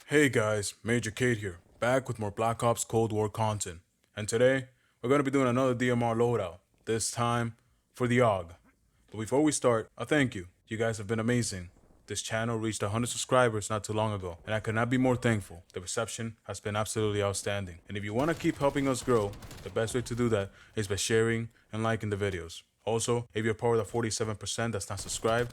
Hey guys, Major Kate here, back with more Black Ops Cold War content. And today, we're going to be doing another DMR loadout, this time for the AUG. But before we start, a thank you. You guys have been amazing. This channel reached 100 subscribers not too long ago, and I could not be more thankful. The reception has been absolutely outstanding. And if you want to keep helping us grow, the best way to do that is by sharing and liking the videos. Also, if you're part of the 47% that's not subscribed,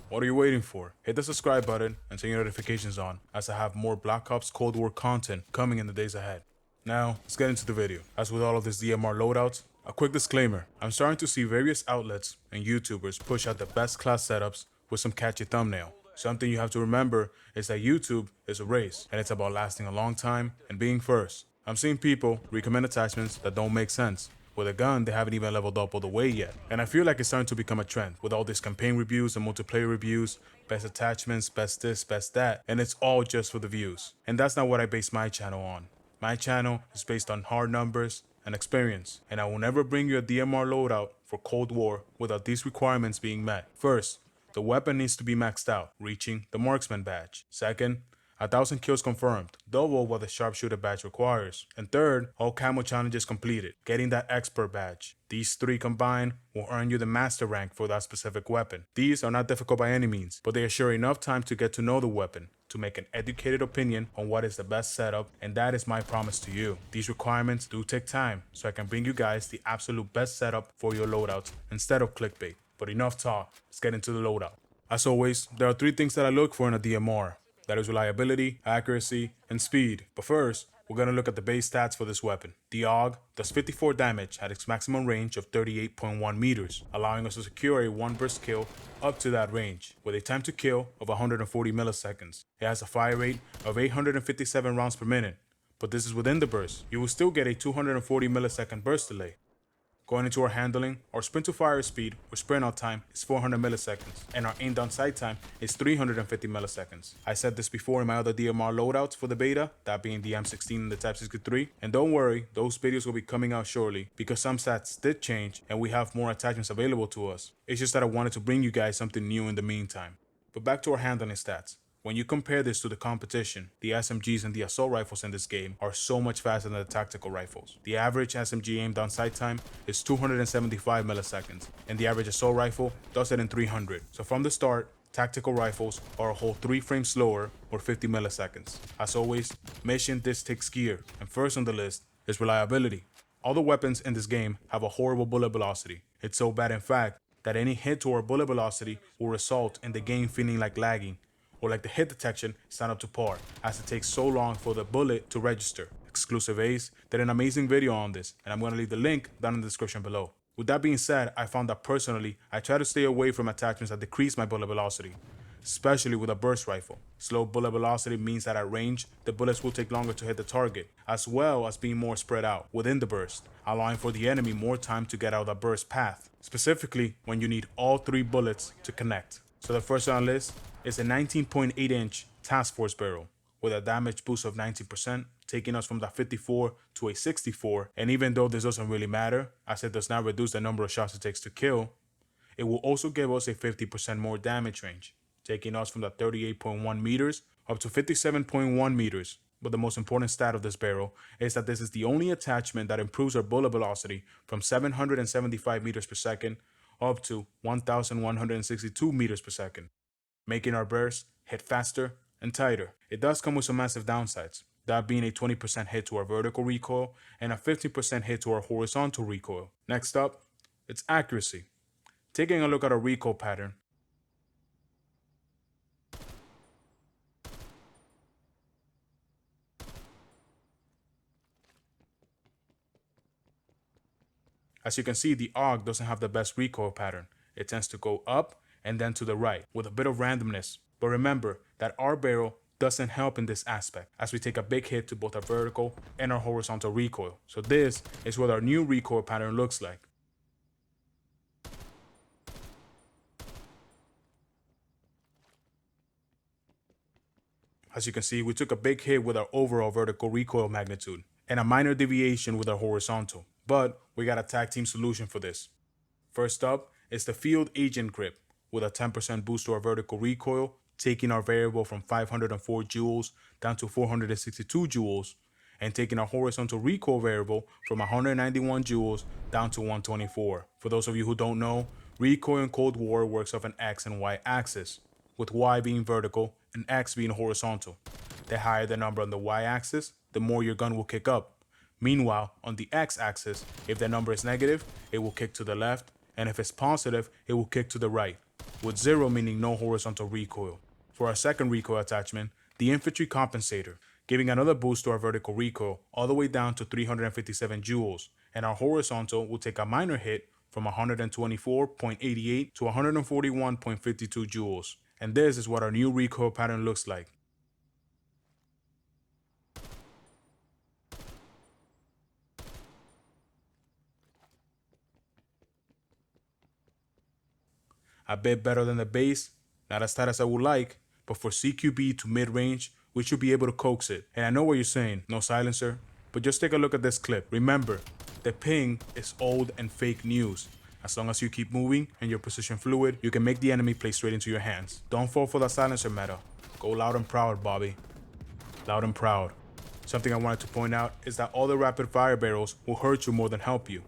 what are you waiting for? Hit the subscribe button and turn your notifications on, as I have more Black Ops Cold War content coming in the days ahead. Now, let's get into the video. As with all of this DMR loadouts, a quick disclaimer. I'm starting to see various outlets and YouTubers push out the best class setups with some catchy thumbnail. Something you have to remember is that YouTube is a race, and it's about lasting a long time and being first. I'm seeing people recommend attachments that don't make sense. With a gun, they haven't even leveled up all the way yet. And I feel like it's starting to become a trend with all these campaign reviews and multiplayer reviews, best attachments, best this, best that, and it's all just for the views. And that's not what I base my channel on. My channel is based on hard numbers and experience, and I will never bring you a DMR loadout for Cold War without these requirements being met. First, the weapon needs to be maxed out, reaching the marksman badge. Second, 1,000 kills confirmed, double what the sharpshooter badge requires. And third, all camo challenges completed, getting that expert badge. These three combined will earn you the master rank for that specific weapon. These are not difficult by any means, but they assure enough time to get to know the weapon, to make an educated opinion on what is the best setup, and that is my promise to you. These requirements do take time, so I can bring you guys the absolute best setup for your loadouts instead of clickbait. But enough talk, let's get into the loadout. As always, there are three things that I look for in a DMR. That is reliability, accuracy, and speed. But first, we're going to look at the base stats for this weapon. The AUG does 54 damage at its maximum range of 38.1 meters, allowing us to secure a one burst kill up to that range, with a time to kill of 140 milliseconds. It has a fire rate of 857 rounds per minute, but this is within the burst. You will still get a 240 millisecond burst delay. Going into our handling, our sprint to fire speed or sprint out time is 400 milliseconds, and our aim down sight time is 350 milliseconds. I said this before in my other DMR loadouts for the beta, that being the M16 and the Type 63, and don't worry, those videos will be coming out shortly because some stats did change and we have more attachments available to us. It's just that I wanted to bring you guys something new in the meantime. But back to our handling stats. When you compare this to the competition, the SMGs and the assault rifles in this game are so much faster than the tactical rifles. The average SMG aim down sight time is 275 milliseconds, and the average assault rifle does it in 300. So from the start, tactical rifles are a whole 3 frames slower or 50 milliseconds. As always, mission this takes gear, and first on the list is reliability. All the weapons in this game have a horrible bullet velocity. It's so bad in fact that any hit to our bullet velocity will result in the game feeling like lagging, or like the hit detection is not up to par, as it takes so long for the bullet to register. Exclusive Ace did an amazing video on this, and I'm going to leave the link down in the description below. With that being said, I found that personally, I try to stay away from attachments that decrease my bullet velocity, especially with a burst rifle. Slow bullet velocity means that at range, the bullets will take longer to hit the target, as well as being more spread out within the burst, allowing for the enemy more time to get out of the burst path, specifically when you need all 3 bullets to connect. So the first on the list is a 19.8-inch Task Force barrel with a damage boost of 19%, taking us from the 54 to a 64. And even though this doesn't really matter, as it does not reduce the number of shots it takes to kill, it will also give us a 50% more damage range, taking us from the 38.1 meters up to 57.1 meters. But the most important stat of this barrel is that this is the only attachment that improves our bullet velocity from 775 meters per second up to 1,162 meters per second, making our burst hit faster and tighter. It does come with some massive downsides, that being a 20% hit to our vertical recoil and a 15% hit to our horizontal recoil. Next up, it's accuracy. Taking a look at our recoil pattern, as you can see, the AUG doesn't have the best recoil pattern. It tends to go up and then to the right with a bit of randomness. But remember that our barrel doesn't help in this aspect, as we take a big hit to both our vertical and our horizontal recoil. So this is what our new recoil pattern looks like. As you can see, we took a big hit with our overall vertical recoil magnitude and a minor deviation with our horizontal, but we got a tag team solution for this. First up is the Field Agent Grip with a 10% boost to our vertical recoil, taking our variable from 504 joules down to 462 joules, and taking our horizontal recoil variable from 191 joules down to 124. For those of you who don't know, recoil in Cold War works off an X and Y axis, with Y being vertical and X being horizontal. The higher the number on the Y axis, the more your gun will kick up. Meanwhile, on the X axis, if the number is negative, it will kick to the left, and if it's positive, it will kick to the right, with 0 meaning no horizontal recoil. For our second recoil attachment, the Infantry Compensator, giving another boost to our vertical recoil all the way down to 357 joules, and our horizontal will take a minor hit from 124.88 to 141.52 joules. And this is what our new recoil pattern looks like. A bit better than the base, not as tight as I would like, but for CQB to mid-range, we should be able to coax it. And I know what you're saying, no silencer, but just take a look at this clip. Remember, the ping is old and fake news. As long as you keep moving and you're position fluid, you can make the enemy play straight into your hands. Don't fall for the silencer meta. Go loud and proud, Bobby. Loud and proud. Something I wanted to point out is that all the rapid fire barrels will hurt you more than help you.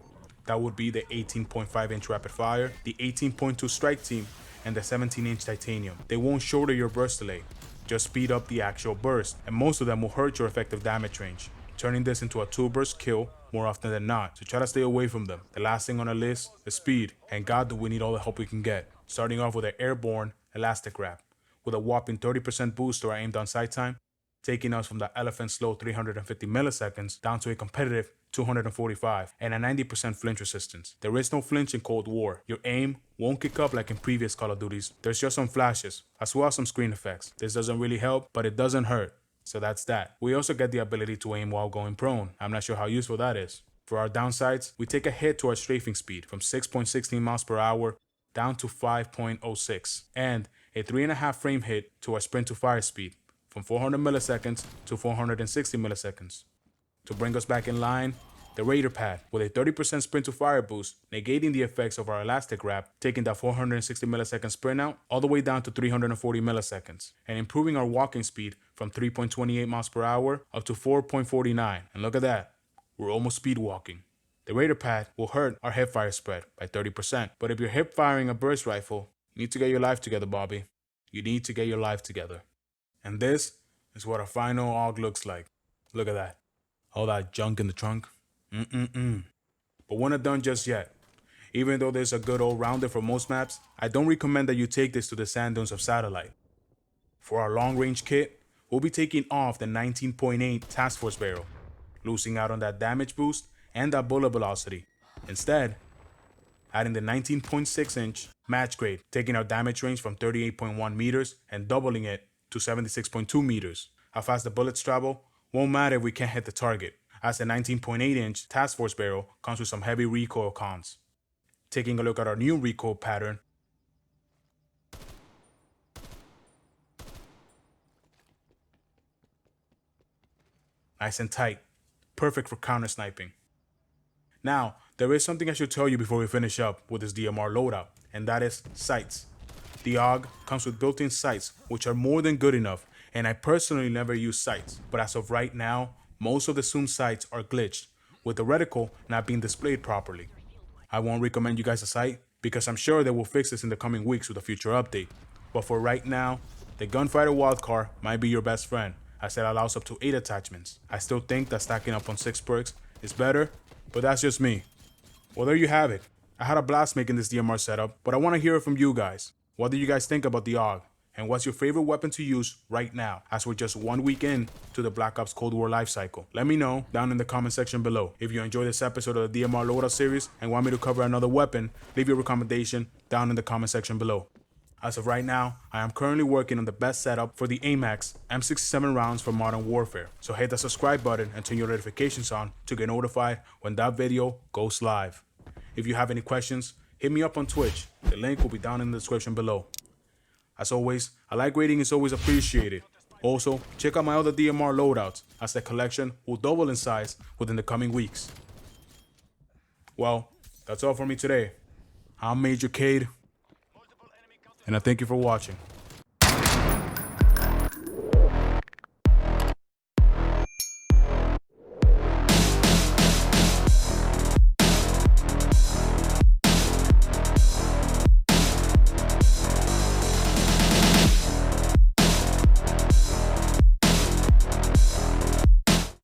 That would be the 18.5-inch rapid fire, the 18.2 strike team, and the 17-inch titanium. They won't shorter your burst delay, just speed up the actual burst, and most of them will hurt your effective damage range, turning this into a 2-burst kill more often than not, so try to stay away from them. The last thing on the list is speed, and God do we need all the help we can get. Starting off with an airborne elastic wrap, with a whopping 30% boost to our aimed on sight time, taking us from the elephant slow 350 milliseconds down to a competitive 245 and a 90% flinch resistance. There is no flinch in Cold War. Your aim won't kick up like in previous Call of Duties. There's just some flashes, as well as some screen effects. This doesn't really help, but it doesn't hurt. So that's that. We also get the ability to aim while going prone. I'm not sure how useful that is. For our downsides, we take a hit to our strafing speed from 6.16 miles per hour down to 5.06, and a 3.5 frame hit to our sprint to fire speed from 400 milliseconds to 460 milliseconds. To bring us back in line, the Raider pad with a 30% sprint to fire boost, negating the effects of our elastic wrap, taking that 460 millisecond sprint out all the way down to 340 milliseconds, and improving our walking speed from 3.28 miles per hour up to 4.49. And look at that, we're almost speed walking. The Raider pad will hurt our hip fire spread by 30%, but if you're hip firing a burst rifle, you need to get your life together, Bobby. You need to get your life together. And this is what a final AUG looks like. Look at that. All that junk in the trunk. But we're not done just yet. Even though there's a good all-rounder for most maps, I don't recommend that you take this to the sand dunes of Satellite. For our long-range kit, we'll be taking off the 19.8 Task Force barrel, losing out on that damage boost and that bullet velocity. Instead, adding the 19.6-inch match grade, taking our damage range from 38.1 meters and doubling it to 76.2 meters. How fast the bullets travel won't matter if we can't hit the target, as the 19.8-inch Task Force barrel comes with some heavy recoil cons. Taking a look at our new recoil pattern, nice and tight, perfect for counter sniping. Now, there is something I should tell you before we finish up with this DMR loadout, and that is sights. The AUG comes with built-in sights, which are more than good enough, and I personally never use sights, but as of right now, most of the zoom sights are glitched, with the reticle not being displayed properly. I won't recommend you guys a sight, because I'm sure they will fix this in the coming weeks with a future update. But for right now, the Gunfighter Wildcard might be your best friend, as it allows up to 8 attachments. I still think that stacking up on 6 perks is better, but that's just me. Well, there you have it. I had a blast making this DMR setup, but I want to hear it from you guys. What do you guys think about the AUG? And what's your favorite weapon to use right now, as we're just 1 week in to the Black Ops Cold War lifecycle? Let me know down in the comment section below. If you enjoyed this episode of the DMR Loadout series and want me to cover another weapon, leave your recommendation down in the comment section below. As of right now, I am currently working on the best setup for the AMAX M67 rounds for Modern Warfare, so hit the subscribe button and turn your notifications on to get notified when that video goes live. If you have any questions, hit me up on Twitch. The link will be down in the description below. As always, a like rating is always appreciated. Also, check out my other DMR loadouts, as the collection will double in size within the coming weeks. Well, that's all for me today. I'm Major Cade, and I thank you for watching.